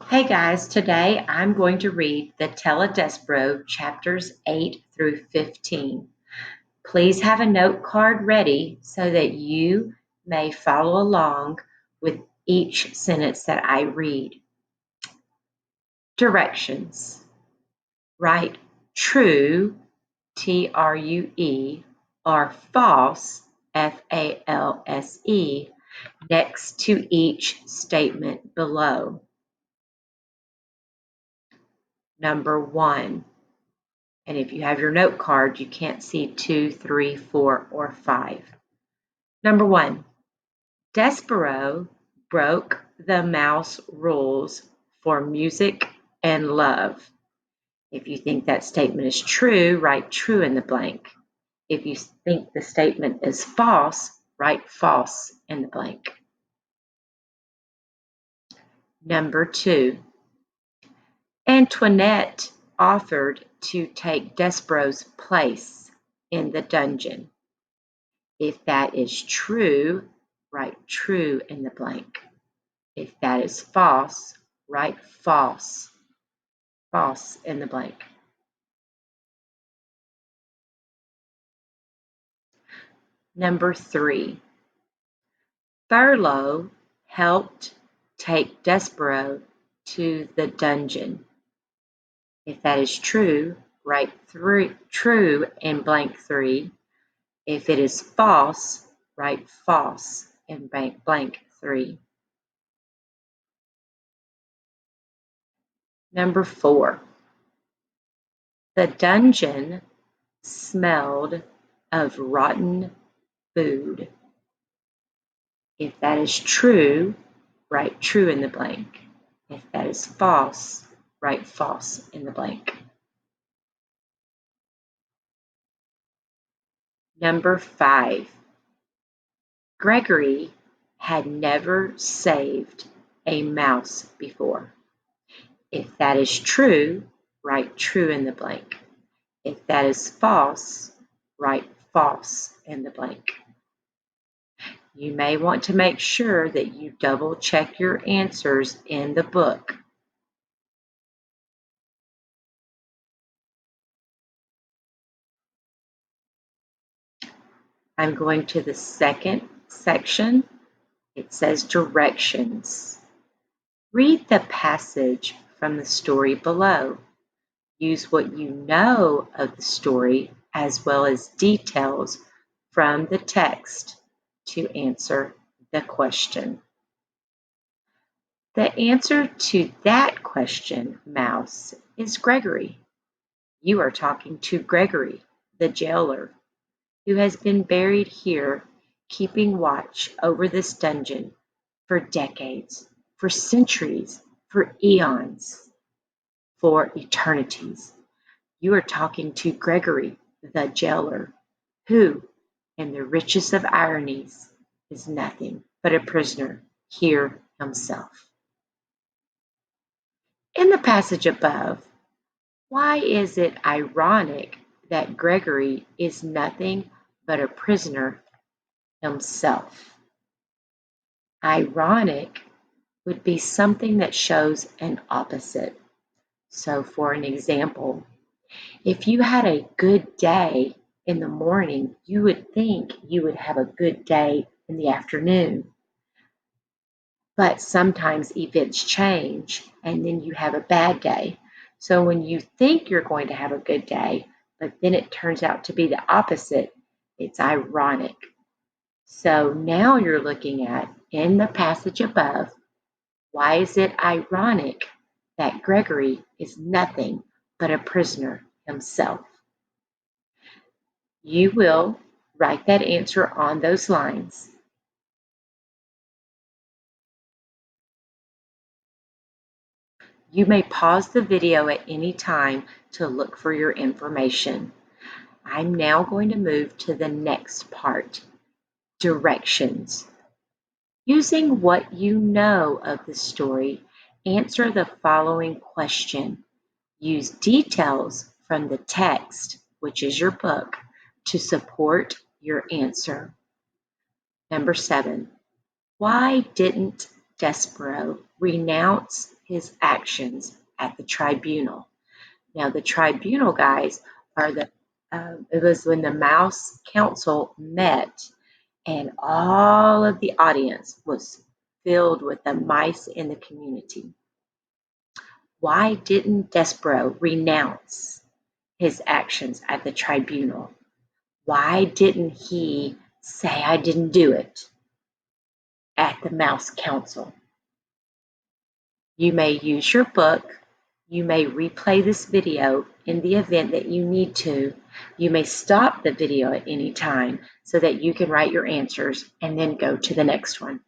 Hey guys, today I'm going to read the Tale of Despereaux chapters 8 through 15. Please have a note card ready so that you may follow along with each sentence that I read. Directions. Write true, True, or false, False, next to each statement below. Number 1. And if you have your note card, you can't see 2, 3, 4, or 5. Number 1, Despereaux broke the mouse rules for music and love. If you think that statement is true, write true in the blank. If you think the statement is false, write false in the blank. Number 2, Antoinette offered to take Despereaux's place in the dungeon. If that is true, write true in the blank. If that is false, write false, false in the blank. Number 3, Thurlow helped take Despereaux to the dungeon. If that is true, write true in blank 3. If it is false, write false in blank 3. Number 4, the dungeon smelled of rotten food. If that is true, write true in the blank. If that is false, write false in the blank. Number 5, Gregory had never saved a mouse before. If that is true, write true in the blank. If that is false, write false in the blank. You may want to make sure that you double check your answers in the book. I'm going to the second section. It says directions. Read the passage from the story below. Use what you know of the story as well as details from the text to answer the question. The answer to that question, Mouse, is Gregory. You are talking to Gregory, the jailer, who has been buried here, keeping watch over this dungeon for decades, for centuries, for eons, for eternities. You are talking to Gregory, the jailer, who, in the richest of ironies, is nothing but a prisoner here himself. In the passage above, why is it ironic that Gregory is nothing but a prisoner himself? Ironic would be something that shows an opposite. So for an example, if you had a good day in the morning, you would think you would have a good day in the afternoon. But sometimes events change and then you have a bad day. So when you think you're going to have a good day, but then it turns out to be the opposite, it's ironic. So now you're looking at, in the passage above, why is it ironic that Gregory is nothing but a prisoner himself? You will write that answer on those lines. You may pause the video at any time to look for your information. I'm now going to move to the next part, directions. Using what you know of the story, answer the following question. Use details from the text, which is your book, to support your answer. Number 7, why didn't Despereaux renounce his actions at the tribunal? Now, the tribunal, guys, are it was when the Mouse Council met, and all of the audience was filled with the mice in the community. Why didn't Despereaux renounce his actions at the tribunal? Why didn't he say, I didn't do it at the Mouse Council? You may use your book. You may replay this video in the event that you need to. You may stop the video at any time so that you can write your answers and then go to the next one.